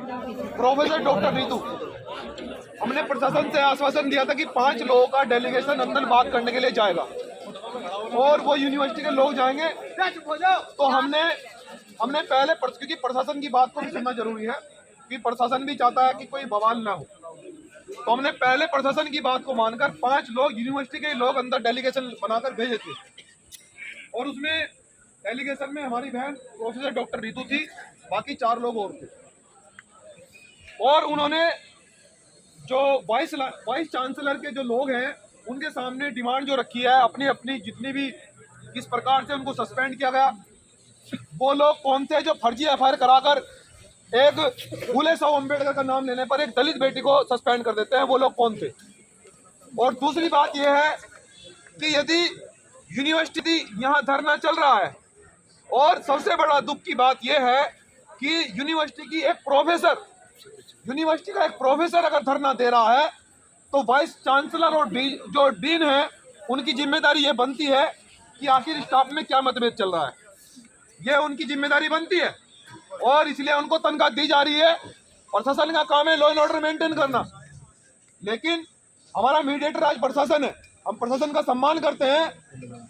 Professor doctor Ritu, हमने प्रशासन से आश्वासन दिया था कि 5 लोगों का डेलीगेशन अंदर बात करने के लिए जाएगा और वो यूनिवर्सिटी के लोग जाएंगे। तो हमने पहले क्योंकि प्रशासन की बात को भी सुनना जरूरी है कि प्रशासन भी चाहता है कि कोई बवाल ना हो, तो हमने पहले प्रशासन की बात को मानकर 5 लोग यूनिवर्सिटी के लोग अंदर डेलीगेशन बनाकर भेजे थे और उसमें डेलीगेशन में हमारी बहन प्रोफेसर डॉक्टर रीतू थी, बाकी 4 लोग और थे। और उन्होंने जो वाइस चांसलर के जो लोग हैं उनके सामने डिमांड जो रखी है अपनी अपनी जितनी भी किस प्रकार से उनको सस्पेंड किया गया, वो लोग कौन थे जो फर्जी एफआईआर कराकर एक फूले साहब अम्बेडकर का नाम लेने पर एक दलित बेटी को सस्पेंड कर देते हैं, वो लोग कौन थे। और दूसरी बात यह है कि यदि यूनिवर्सिटी यहाँ धरना चल रहा है और सबसे बड़ा दुख की बात यह है कि यूनिवर्सिटी का एक प्रोफेसर अगर धरना दे रहा है तो वाइस चांसलर और जो डीन है उनकी जिम्मेदारी ये बनती है कि आखिर स्टाफ में क्या मतभेद चल रहा है, ये उनकी जिम्मेदारी बनती है और इसलिए उनको तनख्वाह दी जा रही है। प्रशासन का काम है लॉ एंड ऑर्डर मेंटेन करना, लेकिन हमारा मीडिएटर आज प्रशासन है, हम प्रशासन का सम्मान करते हैं,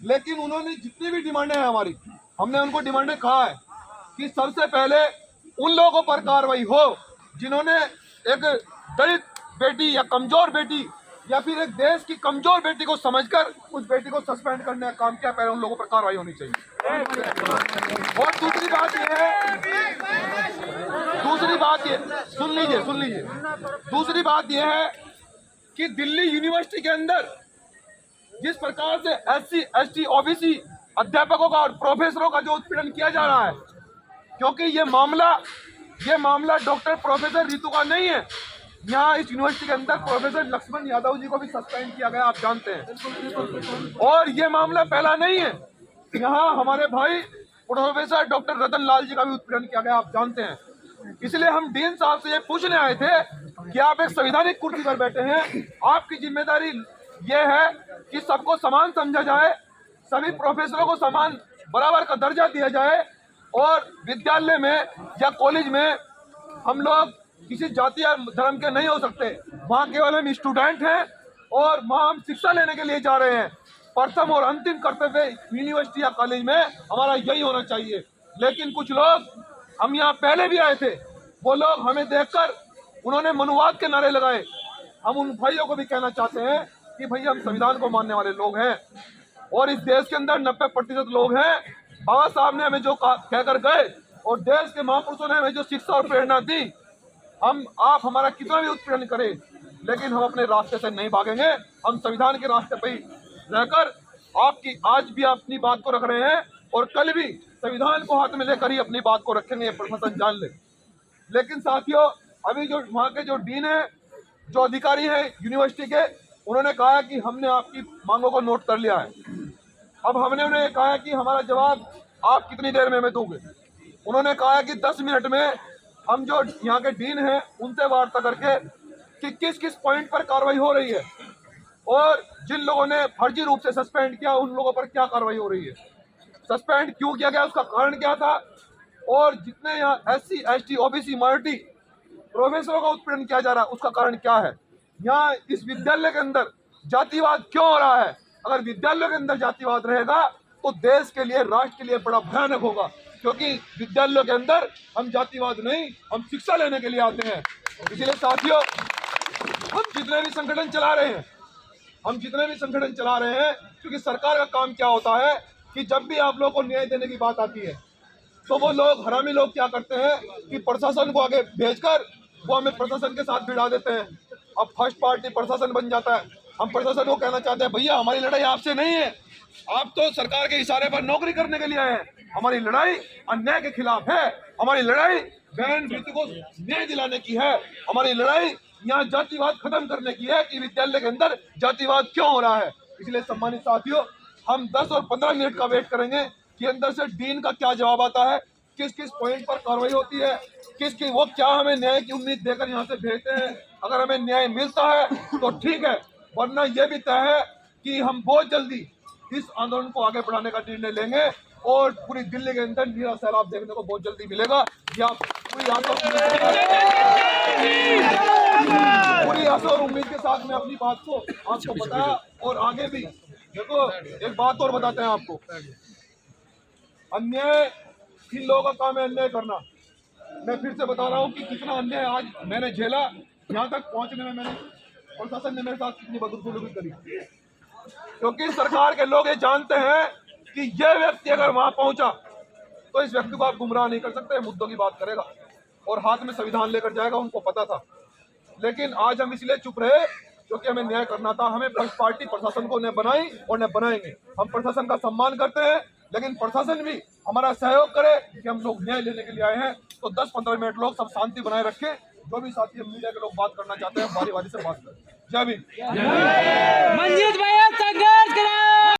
लेकिन उन्होंने जितनी भी डिमांडें हैं हमारी, हमने उनको डिमांडें कहा है कि सबसे पहले उन लोगों पर कार्रवाई हो जिन्होंने एक दलित बेटी या कमजोर बेटी या फिर एक देश की कमजोर बेटी को समझकर उस बेटी को सस्पेंड करने का काम किया, पहले उन लोगों पर कार्रवाई होनी चाहिए। और दूसरी बात ये सुन लीजिए दूसरी बात यह है कि दिल्ली यूनिवर्सिटी के अंदर जिस प्रकार से SC ST OBC अध्यापकों का और प्रोफेसरों का जो उत्पीड़न किया जा रहा है, क्योंकि ये मामला डॉक्टर प्रोफेसर रीतू का नहीं है। यहाँ इस यूनिवर्सिटी के अंदर प्रोफेसर लक्ष्मण यादव जी को भी सस्पेंड किया गया, आप जानते हैं। और ये मामला पहला नहीं है, यहाँ हमारे भाई प्रोफेसर डॉक्टर रतन लाल जी का भी उत्पीड़न किया गया, आप जानते हैं। इसलिए हम डीन साहब से ये पूछने आए थे कि आप एक संवैधानिक कुर्सी पर बैठे हैं, आपकी जिम्मेदारी ये है कि सबको समान समझा जाए, सभी प्रोफेसरों को समान बराबर का दर्जा दिया जाए और विद्यालय में या कॉलेज में हम लोग किसी जाति या धर्म के नहीं हो सकते। वहाँ केवल हम स्टूडेंट हैं और वहाँ हम शिक्षा लेने के लिए जा रहे हैं। प्रथम और अंतिम कर्तव्य यूनिवर्सिटी या कॉलेज में हमारा यही होना चाहिए। लेकिन कुछ लोग, हम यहाँ पहले भी आए थे, वो लोग हमें देखकर उन्होंने मनुवाद के नारे लगाए। हम उन भाइयों को भी कहना चाहते हैं कि भैया हम संविधान को मानने वाले लोग हैं और इस देश के अंदर 90% लोग हैं। बाबा साहब ने हमें जो कहकर गए और देश के महापुरुषों ने हमें जो शिक्षा और प्रेरणा दी, आप हमारा कितना भी उत्पीड़न करें, लेकिन हम अपने रास्ते से नहीं भागेंगे। हम संविधान के रास्ते पर ही रहकर आपकी आज भी अपनी बात को रख रहे हैं और कल भी संविधान को हाथ में लेकर ही अपनी बात को रखेंगे, प्रशासन जान ले। लेकिन साथियों, अभी जो वहाँ के जो डीन है, जो अधिकारी हैं यूनिवर्सिटी के, उन्होंने कहा कि हमने आपकी मांगों को नोट कर लिया है। अब हमने उन्हें कहा कि हमारा जवाब आप कितनी देर में हमें दोगे। उन्होंने कहा कि 10 मिनट में हम जो यहाँ के डीन हैं उनसे वार्ता करके कि किस किस पॉइंट पर कार्रवाई हो रही है और जिन लोगों ने फर्जी रूप से सस्पेंड किया उन लोगों पर क्या कार्रवाई हो रही है, सस्पेंड क्यों किया गया, उसका कारण क्या था, और जितने यहाँ SC ST OBC माइनॉरिटी प्रोफेसरों का उत्पीड़न किया जा रहा है उसका कारण क्या है। यहाँ इस विद्यालय के अंदर जातिवाद क्यों हो रहा है। अगर विद्यालयों के अंदर जातिवाद रहेगा तो देश के लिए, राष्ट्र के लिए बड़ा भयानक होगा, क्योंकि विद्यालयों के अंदर हम जातिवाद नहीं, हम शिक्षा लेने के लिए आते हैं। इसलिए साथियों, हम जितने भी संगठन चला रहे हैं, क्योंकि सरकार का काम क्या होता है कि जब भी आप लोगों को न्याय देने की बात आती है तो वो लोग, हरामी लोग क्या करते हैं कि प्रशासन को आगे भेजकर वो हमें प्रशासन के साथ भिड़ा देते हैं। अब फर्स्ट पार्टी प्रशासन बन जाता है। हम प्रशासन को कहना चाहते हैं, भैया हमारी लड़ाई आपसे नहीं है, आप तो सरकार के इशारे पर नौकरी करने के लिए आए हैं। हमारी लड़ाई अन्याय के खिलाफ है, हमारी लड़ाई बहन बेटी को न्याय दिलाने की है, हमारी लड़ाई यहाँ जातिवाद खत्म करने की है कि विद्यालय के अंदर जातिवाद क्यों हो रहा है। इसलिए सम्मानित साथियों, हम 10 और 15 मिनट का वेट करेंगे कि अंदर से डीन का क्या जवाब आता है, किस किस पॉइंट पर कार्रवाई होती है, वो क्या हमें न्याय की उम्मीद देकर यहाँ से भेजते हैं। अगर हमें न्याय मिलता है तो ठीक है, वरना यह भी तय है कि हम बहुत जल्दी इस आंदोलन को आगे बढ़ाने का निर्णय लेंगे और पूरी दिल्ली के अंदर नीला सैलाब देखने को बहुत जल्दी मिलेगा। ये आप पूरी साथ में अपनी बात को आपको बताया और आगे भी। देखो एक बात और बताते हैं आपको, अन्याय इन लोगों का काम है अन्याय करना। मैं फिर से बता रहा हूँ कि कितना अन्याय आज मैंने झेला, यहाँ तक पहुंचने में मैंने प्रशासन ने मेरे साथ कितनी बदसलूकी करी, क्योंकि सरकार के लोग ये जानते हैं कि यह व्यक्ति अगर वहां पहुंचा तो इस व्यक्ति को आप गुमराह नहीं कर सकते, मुद्दों की बात करेगा और हाथ में संविधान लेकर जाएगा, उनको पता था। लेकिन आज हम इसलिए चुप रहे क्योंकि हमें न्याय करना था। हमें फर्स्ट पार्टी प्रशासन को न बनाई और न बनाएंगे। हम प्रशासन का सम्मान करते हैं, लेकिन प्रशासन भी हमारा सहयोग करे कि हम लोग न्याय लेने के लिए आए हैं। तो 10-15 मिनट लोग सब शांति बनाए रखें। जो भी साथी मीडिया के लोग बात करना चाहते हैं बारी बारी से बात करें। जय भीम।